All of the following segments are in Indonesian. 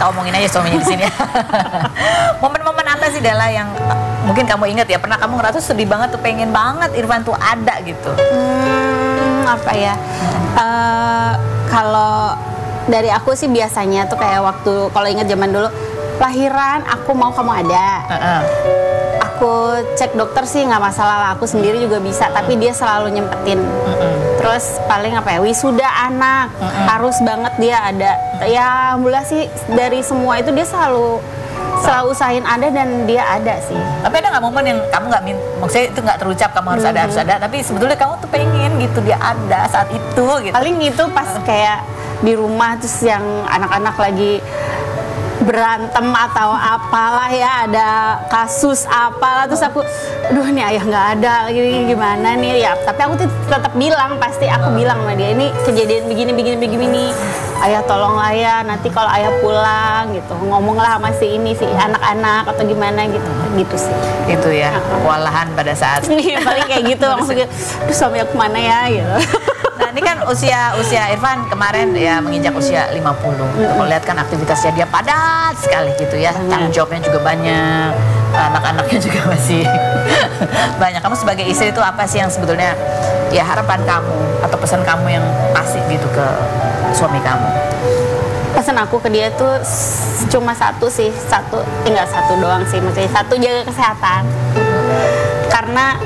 kita omongin aja suaminya di sini. Momen-momen apa sih Della yang mungkin kamu ingat ya, pernah kamu ngerasa sedih banget tuh, pengen banget Irfan tuh ada gitu? Apa ya? Kalau dari aku sih biasanya tuh kayak waktu, kalau ingat zaman dulu lahiran, aku mau kamu ada. Aku cek dokter sih nggak masalah lah, aku sendiri juga bisa, tapi dia selalu nyempetin. Terus paling apa ya, wisuda anak, harus banget dia ada. Ya alhamdulillah sih dari semua itu dia selalu usahain ada, dan dia ada sih. Tapi ada nggak momen yang kamu nggak maksudnya itu nggak terucap kamu harus ada, tapi sebetulnya kamu tuh pengen gitu dia ada saat itu gitu? Paling itu pas kayak di rumah, terus yang anak-anak lagi berantem atau apalah ya, ada kasus apalah, terus aku aduh nih ayah nggak ada lagi, gimana nih ya. Tapi aku tuh tetap bilang, pasti aku bilang sama dia, ini kejadian begini, ayah tolonglah ya, nanti kalau ayah pulang gitu ngomonglah sama si anak-anak atau gimana gitu sih. Itu ya kewalahan pada saat paling kayak gitu, maksudnya aduh suami aku mana ya gitu. Nah ini kan usia Irfan kemarin ya menginjak usia 50. Kalau lihat kan aktivitasnya dia padat sekali gitu ya. Tanggung jawabnya juga banyak, anak-anaknya juga masih banyak. Kamu sebagai istri itu apa sih yang sebetulnya ya harapan kamu atau pesan kamu yang pasti gitu ke suami kamu? Pesan aku ke dia tuh cuma satu sih, enggak satu doang sih, maksudnya satu, jaga kesehatan. Karena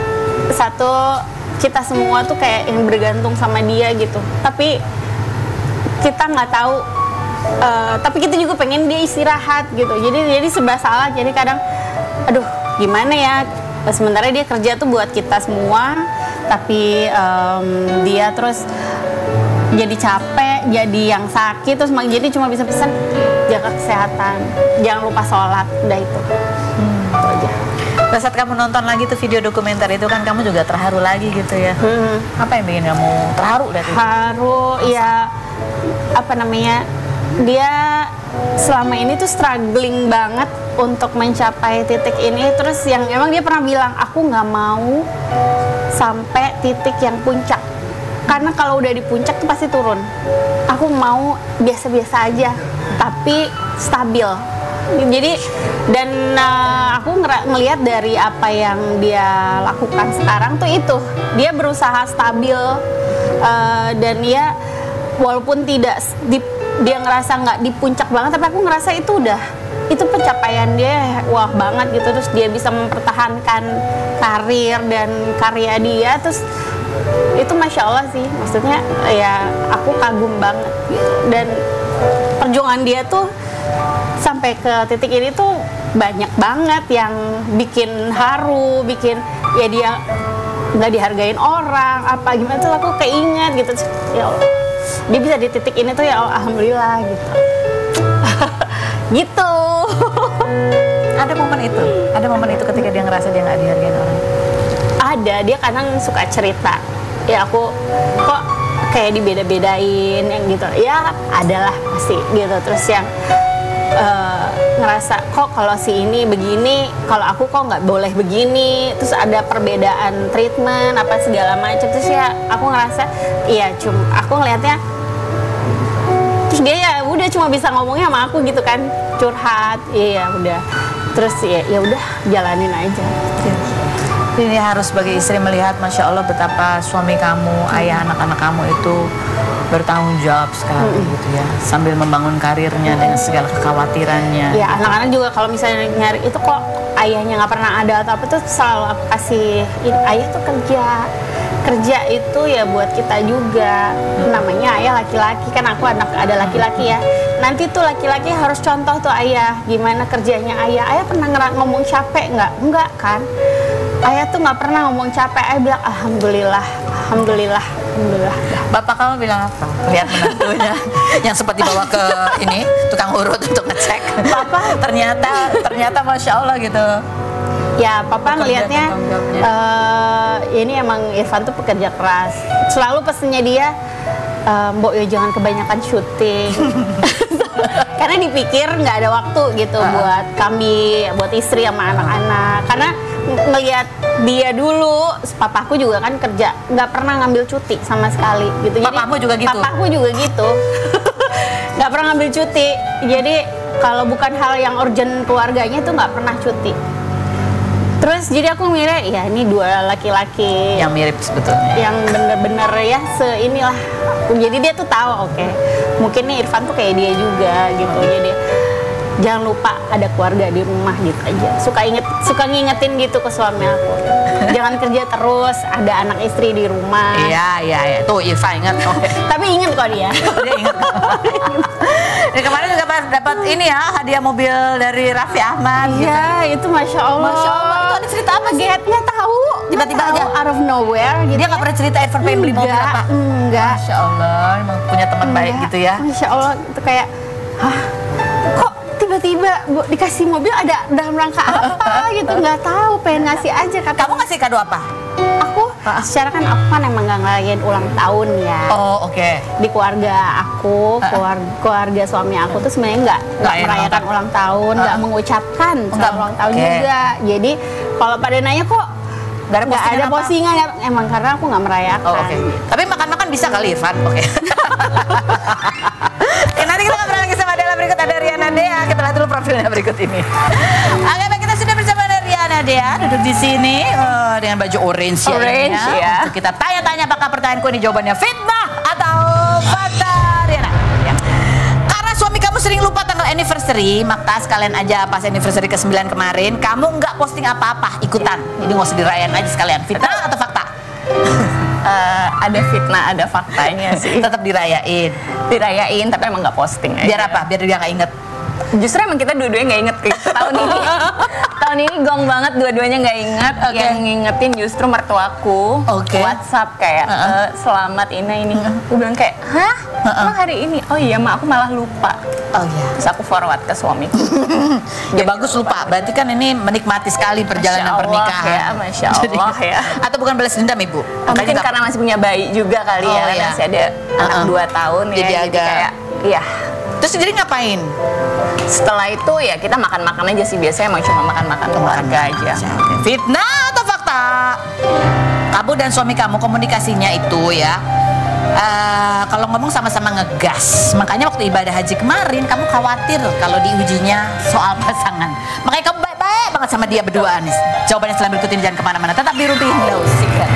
satu, kita semua tuh kayak yang bergantung sama dia gitu, tapi kita nggak tahu, tapi kita juga pengen dia istirahat gitu, jadi serba salah. Jadi kadang aduh gimana ya, sementara dia kerja tuh buat kita semua, tapi dia terus jadi capek, jadi yang sakit, terus jadi cuma bisa pesan jaga kesehatan, jangan lupa sholat, udah itu aja. Pada saat kamu nonton lagi tuh video dokumenter itu kan kamu juga terharu lagi gitu ya. Apa yang bikin kamu terharu dari itu? Haru ya, apa namanya, dia selama ini tuh struggling banget untuk mencapai titik ini. Terus yang emang dia pernah bilang, aku nggak mau sampai titik yang puncak, karena kalau udah di puncak tuh pasti turun. Aku mau biasa-biasa aja tapi stabil. Jadi dan aku ngelihat dari apa yang dia lakukan sekarang tuh, itu dia berusaha stabil, dan dia walaupun tidak dia ngerasa nggak di puncak banget, tapi aku ngerasa itu pencapaian dia wah banget gitu. Terus dia bisa mempertahankan karir dan karya dia, terus itu masya Allah sih, maksudnya ya aku kagum banget gitu. Dan perjuangan dia tuh sampai ke titik ini tuh banyak banget yang bikin haru, bikin ya dia nggak dihargain orang apa gimana tuh, aku keinget gitu ya Allah, dia bisa di titik ini tuh ya Allah, alhamdulillah gitu. Gitu. Ada momen itu ketika dia ngerasa dia nggak dihargain orang? Ada, dia kadang suka cerita, ya aku kok kayak dibeda-bedain yang gitu ya, adalah pasti gitu. Terus yang ngerasa kok kalau si ini begini, kalau aku kok nggak boleh begini, terus ada perbedaan treatment apa segala macam. Terus ya aku ngerasa iya, aku ngelihatnya, terus dia ya udah cuma bisa ngomongnya sama aku gitu kan, curhat, iya udah, terus ya udah jalanin aja. Ini harus sebagai istri melihat masya Allah betapa suami kamu, ayah anak-anak kamu itu bertanggung jawab sekali gitu ya, sambil membangun karirnya dengan segala kekhawatirannya. Ya anak-anak juga kalau misalnya nyari itu kok ayahnya nggak pernah ada atau apa, tuh selalu aku kasih, ayah tuh kerja itu ya buat kita juga. Namanya ayah laki-laki kan, aku ada laki-laki ya. Nanti tuh laki-laki harus contoh tuh ayah gimana kerjanya ayah. Ayah pernah ngomong capek nggak? Enggak kan? Ayah tuh nggak pernah ngomong capek. Ayah bilang alhamdulillah. Bapak kamu bilang apa? Lihat menantunya yang sempat dibawa ke ini tukang urut untuk ngecek. Papa ternyata masya Allah gitu. Ya papa ngelihatnya ini emang Irfan tuh pekerja keras. Selalu pesennya dia, Mbok ya jangan kebanyakan syuting. Karena dipikir nggak ada waktu gitu buat kami, buat istri sama anak-anak. Karena ngelihat dia dulu, papaku juga kan kerja, nggak pernah ngambil cuti sama sekali gitu. Papamu juga gitu? Papaku juga gitu. Nggak pernah ngambil cuti. Jadi kalau bukan hal yang urgent keluarganya tuh nggak pernah cuti. Terus jadi aku mikirnya ya ini dua laki-laki Yang mirip sebetulnya. yang bener-bener ya seinilah. Jadi dia tuh tahu oke, mungkin nih Irfan tuh kayak dia juga gitu. Jadi jangan lupa ada keluarga di rumah gitu aja. Suka ngingetin gitu ke suami aku. Jangan kerja terus, ada anak istri di rumah. Iya. Tuh Irfan ingat. Oke. Tapi inget kok dia. Dia ingat. Dan kemarin juga dapat ini ya, hadiah mobil dari Raffi Ahmad. Iya, itu Masya Allah. Masya Allah, itu ada cerita apa sih? Nggak tahu. Tiba-tiba Nggak aja. tahu, out of nowhere gitu. Dia nggak pernah cerita Irfan pengen beli mobil apa? Enggak. Masya Allah, emang punya teman baik Enggak. gitu ya. Masya Allah, itu kayak, hah, kok tiba-tiba dikasih mobil ada dalam rangka apa gitu? Nggak tahu, pengen ngasih aja kata. Kamu ngasih kado apa? Aku, secara kan aku kan emang nggak ngerayain ulang tahun ya. Oh oke. Di keluarga aku, keluarga suami aku tuh sebenarnya nggak Nggak merayakan ulang tahun, nggak mengucapkan Nggak, selamat ulang tahun oke. juga. Jadi kalau pada nanya kok Nggak ada nggak postingan ada apa? postingan, emang karena aku nggak merayakan. Oh oke. Tapi makan-makan bisa kali Irfan. Oke. Oke, nanti kita ngobrol lagi sama Dela berikut ada Riana Dea. Kita lihat dulu profilnya berikut ini. Oke, baik, kita sudah bersama dengan Riana Dea duduk di sini dengan baju orange ya. Orange, ini ya. Untuk kita tanya-tanya apakah pertanyaanku ini jawabannya fitnah atau fakta, Riana. Ya. Karena suami kamu sering lupa tanggal anniversary, maka sekalian aja pas anniversary ke-9 kemarin, kamu nggak posting apa-apa ikutan. Jadi nggak usah dirayain aja sekalian. Fitnah atau fakta? Ada fitnah, ada faktanya sih. Tetap dirayain. Dirayain tapi emang nggak posting aja. Biar apa? Biar dia nggak inget. Justru emang kita dua-duanya nggak inget tahun ini. Tahun ini gong banget, dua-duanya nggak inget. Oke. Yang ngingetin justru mertuaku. Oke. WhatsApp kayak selamat ini. Aku bilang kayak, hah? Emang hari ini? Oh iya, mak, aku malah lupa. Oh iya. Terus aku forward ke suamiku. Ya bagus lupa. Berarti kan ini menikmati sekali perjalanan Masya Allah pernikahan. ya, Masya Allah ya. Atau bukan balas dendam ibu? Mungkin nggak- karena masih punya bayi juga kali Oh, ya, iya. masih ada anak 2 tahun ya. Jadi agak- kayak, iya. Terus jadi ngapain? Setelah itu ya kita makan-makan aja sih, biasanya emang cuma makan-makan keluarga aja. Fitnah atau fakta? Kamu dan suami kamu komunikasinya itu ya. Kalau ngomong sama-sama ngegas. Makanya waktu ibadah haji kemarin kamu khawatir kalau diujinya soal pasangan. Makanya kamu baik-baik banget sama dia berdua nih. Jawabannya setelah berikut ini, jangan kemana-mana. Tetap di Rubihin Low Secret.